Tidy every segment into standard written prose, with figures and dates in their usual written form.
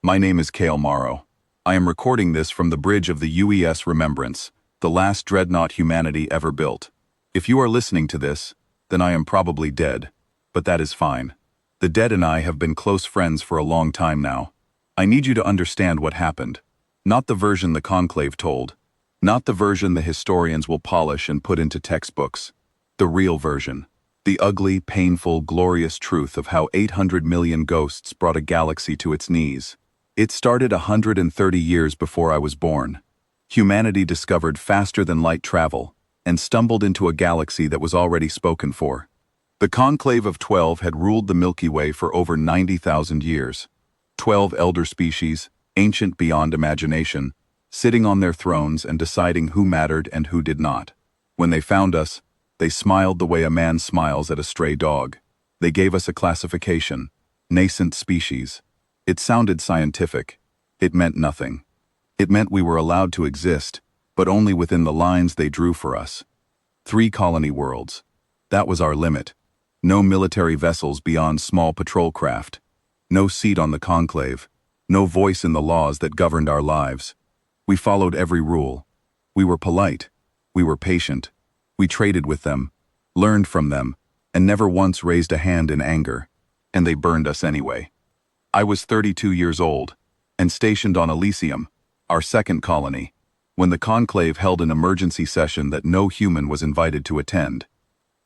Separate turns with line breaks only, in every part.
My name is Kale Morrow. I am recording this from the bridge of the UES Remembrance, the last dreadnought humanity ever built. If you are listening to this, then I am probably dead. But that is fine. The dead and I have been close friends for a long time now. I need you to understand what happened. Not the version the conclave told. Not the version the historians will polish and put into textbooks. The real version. The ugly, painful, glorious truth of how 800 million ghosts brought a galaxy to its knees. It started 130 years before I was born. Humanity discovered faster-than-light travel and stumbled into a galaxy that was already spoken for. The Conclave of 12 had ruled the Milky Way for over 90,000 years. 12 elder species, ancient beyond imagination, sitting on their thrones and deciding who mattered and who did not. When they found us, they smiled the way a man smiles at a stray dog. They gave us a classification, nascent species. It sounded scientific. It meant nothing. It meant we were allowed to exist, but only within the lines they drew for us. 3 colony worlds. That was our limit. No military vessels beyond small patrol craft. No seat on the conclave. No voice in the laws that governed our lives. We followed every rule. We were polite. We were patient. We traded with them, learned from them, and never once raised a hand in anger. And they burned us anyway. I was 32 years old, and stationed on Elysium, our second colony, when the conclave held an emergency session that no human was invited to attend.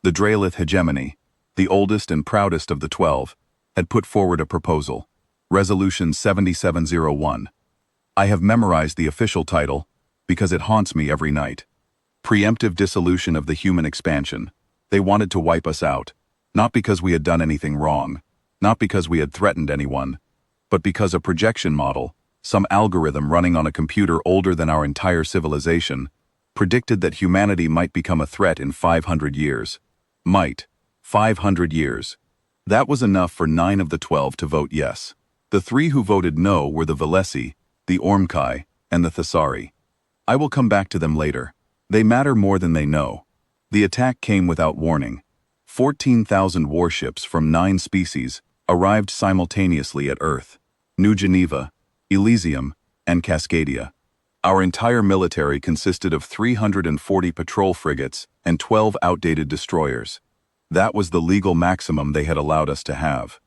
The Draelith hegemony, the oldest and proudest of the 12, had put forward a proposal, Resolution 7701. I have memorized the official title because it haunts me every night. Preemptive dissolution of the human expansion. They wanted to wipe us out, not because we had done anything wrong, not because we had threatened anyone, but because a projection model, some algorithm running on a computer older than our entire civilization, predicted that humanity might become a threat in 500 years. Might. 500 years. That was enough for 9 of the 12 to vote yes. The 3 who voted no were the Velesi, the Ormkai, and the Thesari. I will come back to them later. They matter more than they know. The attack came without warning. 14,000 warships from 9 species arrived simultaneously at Earth, New Geneva, Elysium, and Cascadia. Our entire military consisted of 340 patrol frigates and 12 outdated destroyers. That was the legal maximum they had allowed us to have.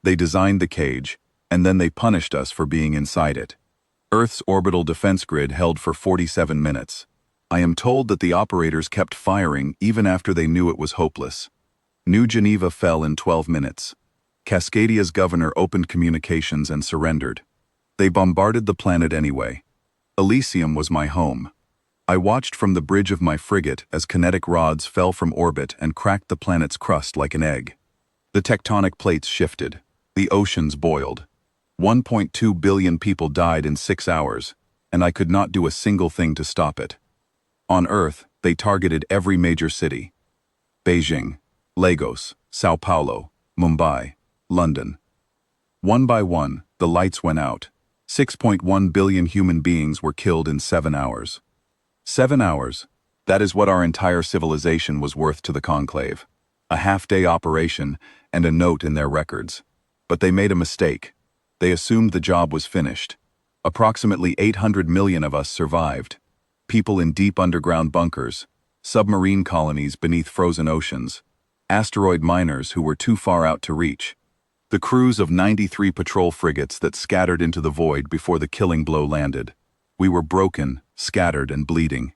They designed the cage, and then they punished us for being inside it. Earth's orbital defense grid held for 47 minutes. I am told that the operators kept firing even after they knew it was hopeless. New Geneva fell in 12 minutes. Cascadia's governor opened communications and surrendered. They bombarded the planet anyway. Elysium was my home. I watched from the bridge of my frigate as kinetic rods fell from orbit and cracked the planet's crust like an egg. The tectonic plates shifted. The oceans boiled. 1.2 billion people died in 6 hours, and I could not do a single thing to stop it. On Earth, they targeted every major city. Beijing, Lagos, Sao Paulo, Mumbai, London. One by one, the lights went out. 6.1 billion human beings were killed in 7 hours. 7 hours. That is what our entire civilization was worth to the conclave. A half-day operation and a note in their records. But they made a mistake. They assumed the job was finished. Approximately 800 million of us survived. People in deep underground bunkers, submarine colonies beneath frozen oceans, asteroid miners who were too far out to reach. The crews of 93 patrol frigates that scattered into the void before the killing blow landed. We were broken, scattered, and bleeding.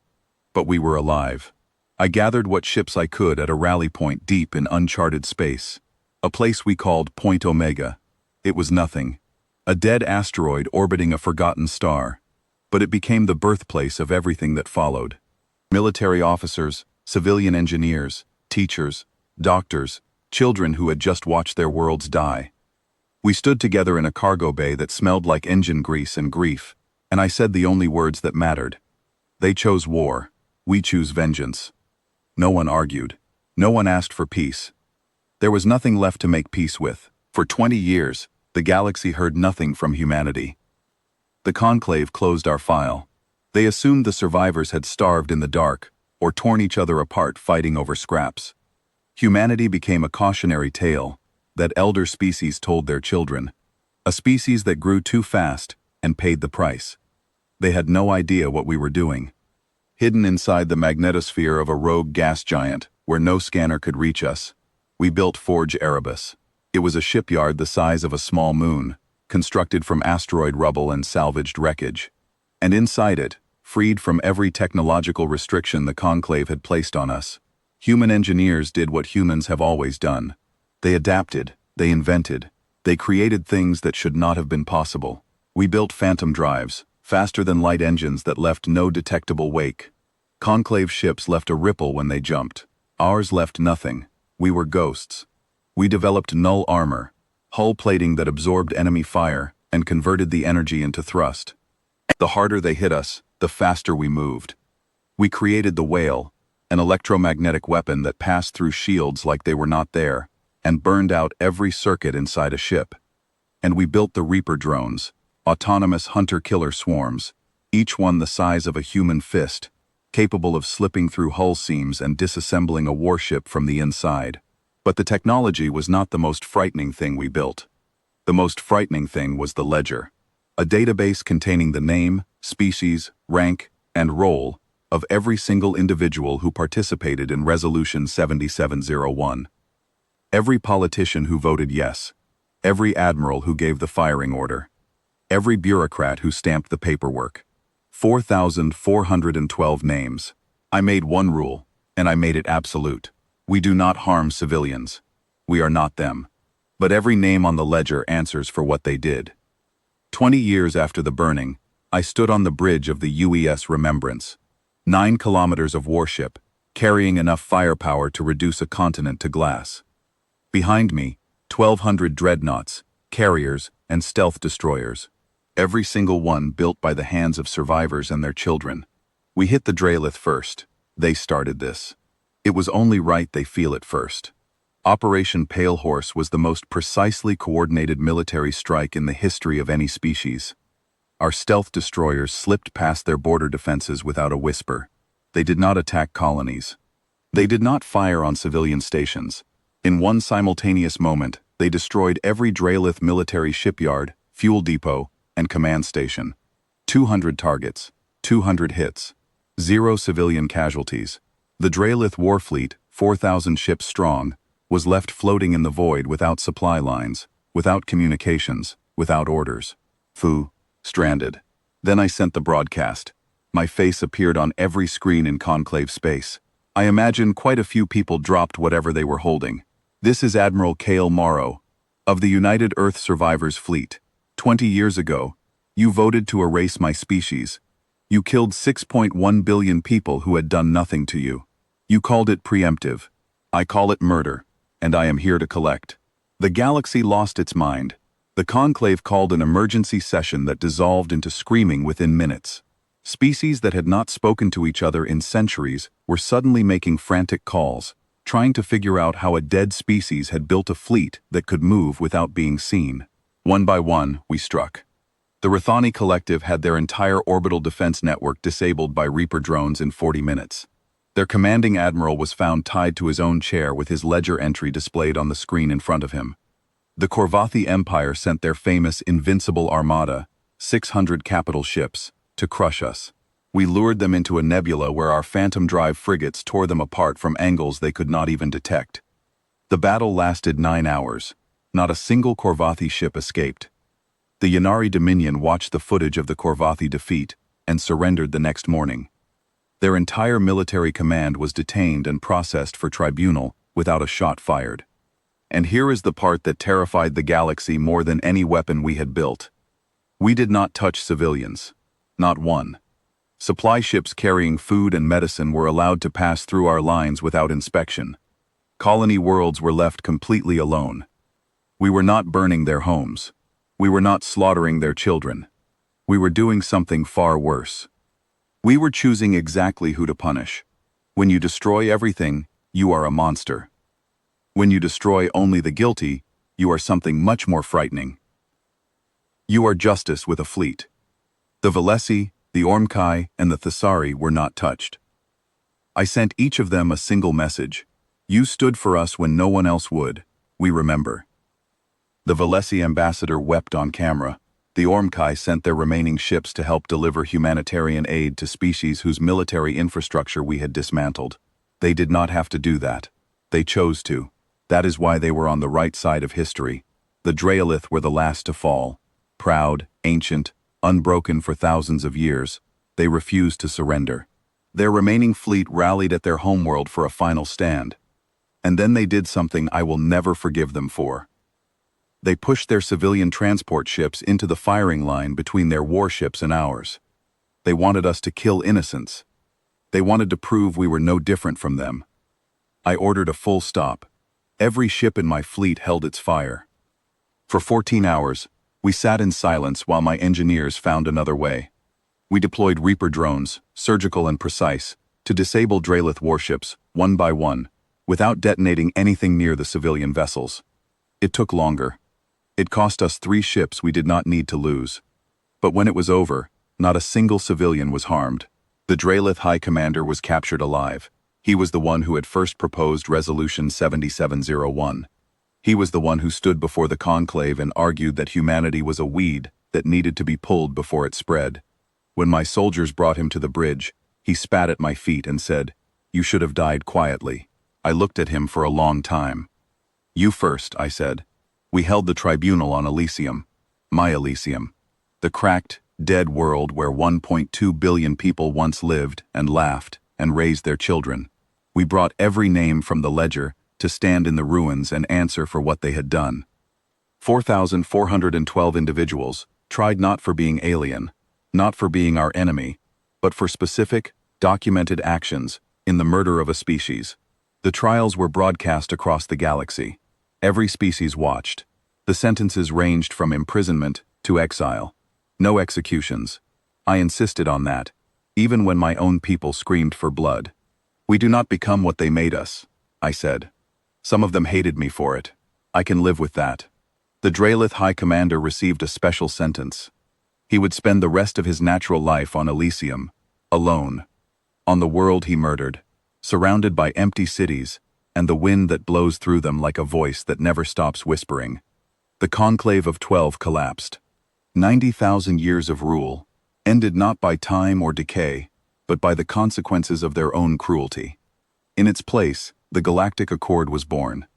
But we were alive. I gathered what ships I could at a rally point deep in uncharted space. A place we called Point Omega. It was nothing. A dead asteroid orbiting a forgotten star. But it became the birthplace of everything that followed. Military officers, civilian engineers, teachers, doctors, children who had just watched their worlds die. We stood together in a cargo bay that smelled like engine grease and grief, and I said the only words that mattered. They chose war. We choose vengeance. No one argued. No one asked for peace. There was nothing left to make peace with. For 20 years, the galaxy heard nothing from humanity. The conclave closed our file. They assumed the survivors had starved in the dark or torn each other apart fighting over scraps. Humanity became a cautionary tale that elder species told their children. A species that grew too fast and paid the price. They had no idea what we were doing. Hidden inside the magnetosphere of a rogue gas giant, where no scanner could reach us, we built Forge Erebus. It was a shipyard the size of a small moon, constructed from asteroid rubble and salvaged wreckage. And inside it, freed from every technological restriction the conclave had placed on us, human engineers did what humans have always done. They adapted, they invented, they created things that should not have been possible. We built phantom drives, faster-than-light engines that left no detectable wake. Conclave ships left a ripple when they jumped. Ours left nothing. We were ghosts. We developed null armor, hull plating that absorbed enemy fire and converted the energy into thrust. The harder they hit us, the faster we moved. We created the Whale, an electromagnetic weapon that passed through shields like they were not there, and burned out every circuit inside a ship. And we built the Reaper drones, autonomous hunter-killer swarms, each one the size of a human fist, capable of slipping through hull seams and disassembling a warship from the inside. But the technology was not the most frightening thing we built. The most frightening thing was the ledger, a database containing the name, species, rank, and role of every single individual who participated in Resolution 7701. Every politician who voted yes, every admiral who gave the firing order, every bureaucrat who stamped the paperwork. 4,412 names. I made one rule, and I made it absolute. We do not harm civilians. We are not them. But every name on the ledger answers for what they did. 20 years after the burning, I stood on the bridge of the UES Remembrance. 9 kilometers of warship, carrying enough firepower to reduce a continent to glass. Behind me, 1,200 dreadnoughts, carriers, and stealth destroyers. Every single one built by the hands of survivors and their children. We hit the Drelith first. They started this. It was only right they feel it first. Operation Pale Horse was the most precisely coordinated military strike in the history of any species. Our stealth destroyers slipped past their border defenses without a whisper. They did not attack colonies. They did not fire on civilian stations. In one simultaneous moment, they destroyed every Drelith military shipyard, fuel depot, and command station. 200 targets, 200 hits, 0 civilian casualties. The Drelith war fleet, 4,000 ships strong, was left floating in the void without supply lines, without communications, without orders. Stranded. Then I sent the broadcast. My face appeared on every screen in conclave space. I imagine quite a few people dropped whatever they were holding. This is Admiral Cale Morrow, of the United Earth Survivors Fleet. 20 years ago, you voted to erase my species. You killed 6.1 billion people who had done nothing to you. You called it preemptive. I call it murder, and I am here to collect. The galaxy lost its mind. The conclave called an emergency session that dissolved into screaming within minutes. Species that had not spoken to each other in centuries were suddenly making frantic calls, trying to figure out how a dead species had built a fleet that could move without being seen. One by one, we struck. The Rathani Collective had their entire orbital defense network disabled by Reaper drones in 40 minutes. Their commanding admiral was found tied to his own chair with his ledger entry displayed on the screen in front of him. The Korvathi Empire sent their famous Invincible Armada, 600 capital ships, to crush us. We lured them into a nebula where our Phantom Drive frigates tore them apart from angles they could not even detect. The battle lasted 9 hours. Not a single Korvathi ship escaped. The Yanari Dominion watched the footage of the Korvathi defeat and surrendered the next morning. Their entire military command was detained and processed for tribunal without a shot fired. And here is the part that terrified the galaxy more than any weapon we had built. We did not touch civilians. Not one. Supply ships carrying food and medicine were allowed to pass through our lines without inspection. Colony worlds were left completely alone. We were not burning their homes. We were not slaughtering their children. We were doing something far worse. We were choosing exactly who to punish. When you destroy everything, you are a monster. When you destroy only the guilty, you are something much more frightening. You are justice with a fleet. The Velesi, the Ormkai, and the Thesari were not touched. I sent each of them a single message. You stood for us when no one else would. We remember. The Valesi ambassador wept on camera. The Ormkai sent their remaining ships to help deliver humanitarian aid to species whose military infrastructure we had dismantled. They did not have to do that. They chose to. That is why they were on the right side of history. The Dreolith were the last to fall. Proud, ancient, unbroken for thousands of years, they refused to surrender. Their remaining fleet rallied at their homeworld for a final stand. And then they did something I will never forgive them for. They pushed their civilian transport ships into the firing line between their warships and ours. They wanted us to kill innocents. They wanted to prove we were no different from them. I ordered a full stop. Every ship in my fleet held its fire. For 14 hours, we sat in silence while my engineers found another way. We deployed Reaper drones, surgical and precise, to disable Dreolith warships, one by one, without detonating anything near the civilian vessels. It took longer. It cost us 3 ships we did not need to lose. But when it was over, not a single civilian was harmed. The Dreolith High Commander was captured alive. He was the one who had first proposed Resolution 7701. He was the one who stood before the conclave and argued that humanity was a weed that needed to be pulled before it spread. When my soldiers brought him to the bridge, he spat at my feet and said, "You should have died quietly." I looked at him for a long time. "You first," I said. We held the tribunal on Elysium, my Elysium, the cracked, dead world where 1.2 billion people once lived and laughed and raised their children. We brought every name from the ledger to stand in the ruins and answer for what they had done. 4,412 individuals tried not for being alien, not for being our enemy, but for specific, documented actions in the murder of a species. The trials were broadcast across the galaxy. Every species watched. The sentences ranged from imprisonment to exile. No executions. I insisted on that, even when my own people screamed for blood. We do not become what they made us, I said. Some of them hated me for it. I can live with that. The Dreolith High Commander received a special sentence. He would spend the rest of his natural life on Elysium, alone, on the world he murdered, surrounded by empty cities, and the wind that blows through them like a voice that never stops whispering. The conclave of 12 collapsed. 90,000 years of rule, ended not by time or decay, but by the consequences of their own cruelty. In its place, the Galactic Accord was born.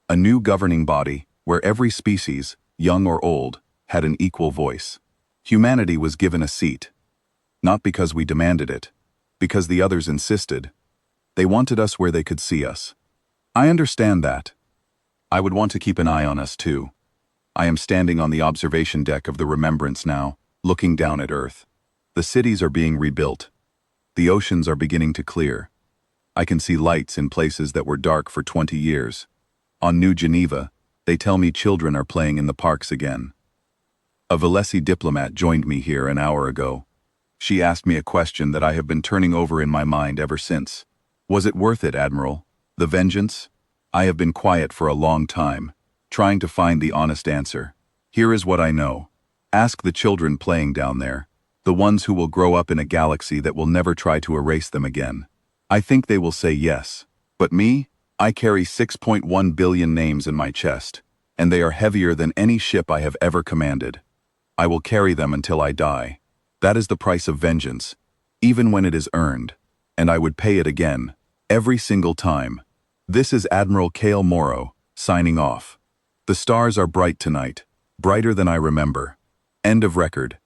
A new governing body, where every species, young or old, had an equal voice. Humanity was given a seat. Not because we demanded it, because the others insisted. They wanted us where they could see us. I understand that. I would want to keep an eye on us too. I am standing on the observation deck of the Remembrance now, looking down at Earth. The cities are being rebuilt. The oceans are beginning to clear. I can see lights in places that were dark for 20 years. On New Geneva, they tell me children are playing in the parks again. A Valesi diplomat joined me here an hour ago. She asked me a question that I have been turning over in my mind ever since. Was it worth it, Admiral? The vengeance? I have been quiet for a long time, trying to find the honest answer. Here is what I know. Ask the children playing down there, the ones who will grow up in a galaxy that will never try to erase them again. I think they will say yes. But me? I carry 6.1 billion names in my chest, and they are heavier than any ship I have ever commanded. I will carry them until I die. That is the price of vengeance, even when it is earned, and I would pay it again, every single time. This is Admiral Cale Morrow, signing off. The stars are bright tonight, brighter than I remember. End of record.